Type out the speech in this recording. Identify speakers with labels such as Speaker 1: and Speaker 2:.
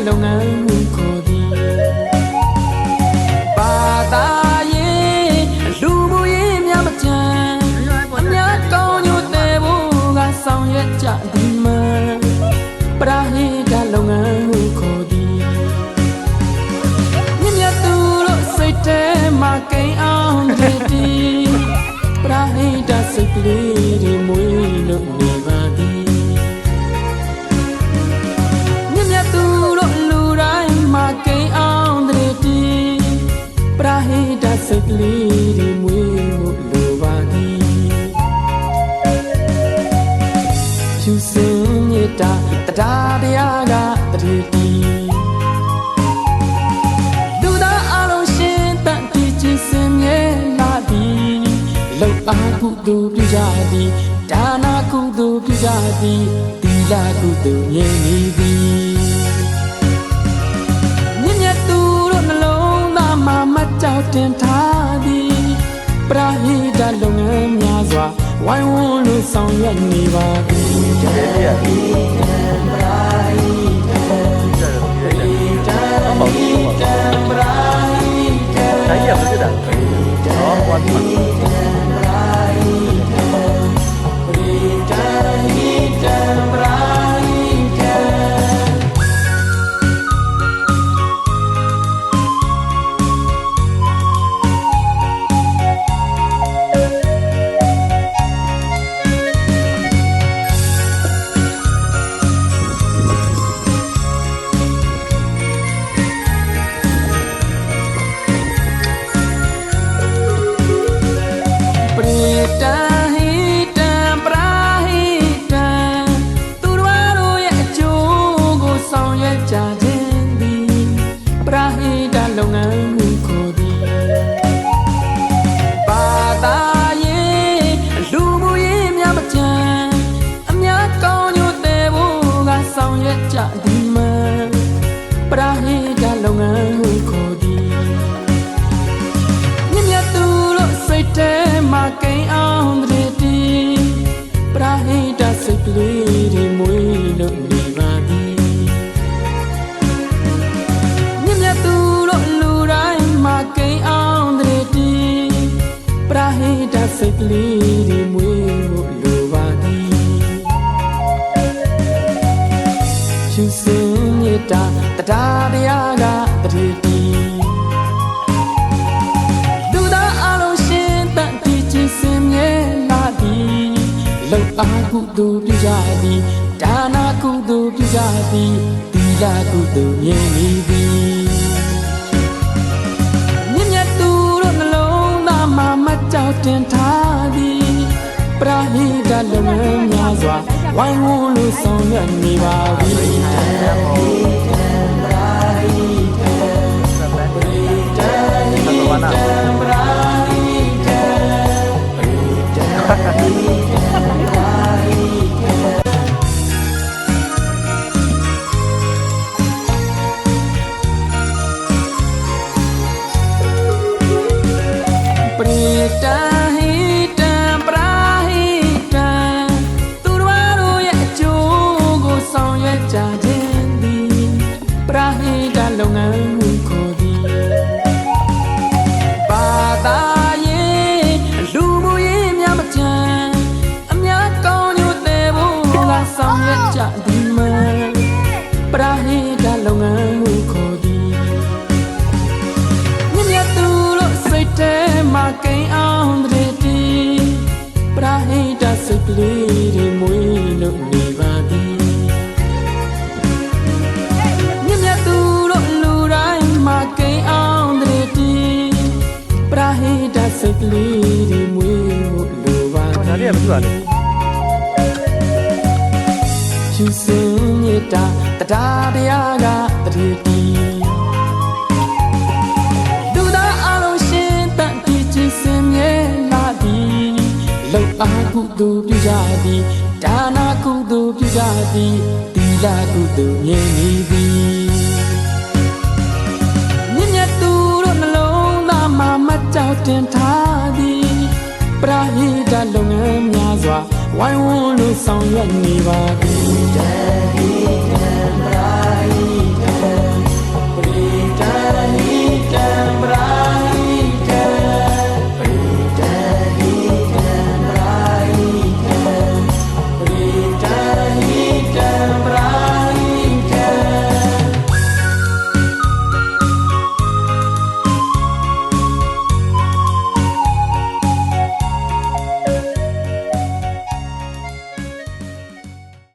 Speaker 1: လုပ်ငန်းမှုခေါ်သည်ဘာသာရေးလူမှုရေးများမကြမ်းအများကောင်းညို့တဲ့ဘိုးကဆောင်ရွက်ကြသည်မှပရာဟိတလုပ်ငန်းမှုခေါ်သည်မြင့်မြတ်သူတို့စိတ်ထဲမှာကိန်းအောင်တည်တည်ပရာဟိတစိတ်ကလေးတွေမွေးလို့နေပါသည်မြင့်မြတ်သူတို့လူတိုင်းမှာကိန်းအောင်တည်တည်ပရာဟိတစိတ်ကလေးတွေမွေးဖို့လိုပါသည်ဖြူစင်မြေတာတရားတရားကတည်တည်လူသားအလုံးရှင်တန်တည်ခြင်းစင်မြဲလာသည်လောက်အားကုသိုလ်ပြုကြသည်ဒါနာကုသိုလ်ပြုကြသည်သီလကုသိုလ်မြဲနေသည်မြင့်မြတ်သူတို့နှလုံးသားမှာမကြောက်တင်ထားသည်ပရာဟိတလုပ်ငန်းများစွာဝိုင်းဝန်းလို့ဆောင်ရွက်နေပါသည်ပရာဟိတပရာဟိတပရာဟိတ
Speaker 2: တိုင်းရမဖြစ်တာဟောဘာဒီ
Speaker 1: လုပ်ငန်းမှုခေါ်သည်ဘာသာရေးလူမှုရေးများမကြမ်းအများကောင်းညို့တဲ့ဘိုးကဆောင်ရွက်ကြသည်မှပရာဟိတလုပ်ငန်းမှုခေါ်သည်မြင့်မြတ်သူတို့စိတ်ထဲမှာကိန်းအောင်တည်တည်ပရာဟိတစိတ်ကလေးတွေမွေးလို့နေပါသည်ကိန်းအောင်တည်တည်ပရာဟိတစိတ်ကလေးတွေမွေးဖို့လိုပါသည်ဖြူစင်မြေတာတရားတရားကတည်တည်လူသားအလုံးရှင်တန်တည်ခြင်းစင်မြဲလာသည်လောက်အားကုသိုလ်ပြုကြသည်ဒါနာကုသိုလ်ပြုကြသည်သီလကုသိုလ်မြဲနေသည်ကြောက်တင်ထားသည်ပရာဟိတလုပ်ငန်းများစွာဝိုင်းဝန်းလို့ဆောင်ရွက်နေပါပြီပရာဟိတပရာဟိတပရာဟိတပရာဟိတလုပ်ငန်းမှုခေါ်သည်ဘာသာရေးလူမှုရေးများမကြမ်းအများကောင်းညို့တဲ့ဘိုးကဆောင်ရွက်ကြသည်မှပရာဟိတလုပ်ငန်းမှုခေါ်သည်မြင့်မြတ်သူတို့စိတ်ထဲမှာကိန်းအောင်တည်တည်ပရာဟိတစိတ်ကလေးတွေမွေးလို့နေပါသည်ကိန်းအောင်တည်တည်ပရာဟိတစိတ်ကလေးတွေမွေးဖို့လိုပါသည်ဒါလေးကမဖြစ်ပါနဲ့ဖြူစင်မြေတာတရားတရားကတည်တည်လူသားအလုံးရှင်တန်တည်ခြင်းစင်မြဲလာသည်လောက်အားကုသိုလ်ပြုကြသည်ဒါနာကုသိုလ်ပြုကြသည်သီလကုသိုလ်မြဲနေသည်ကြောက်တင်ထားသည်ပရာဟိတလုပ်ငန်းများစွာဝိုင်းဝန်းလို့ဆောင်ရွက်နေပါသည်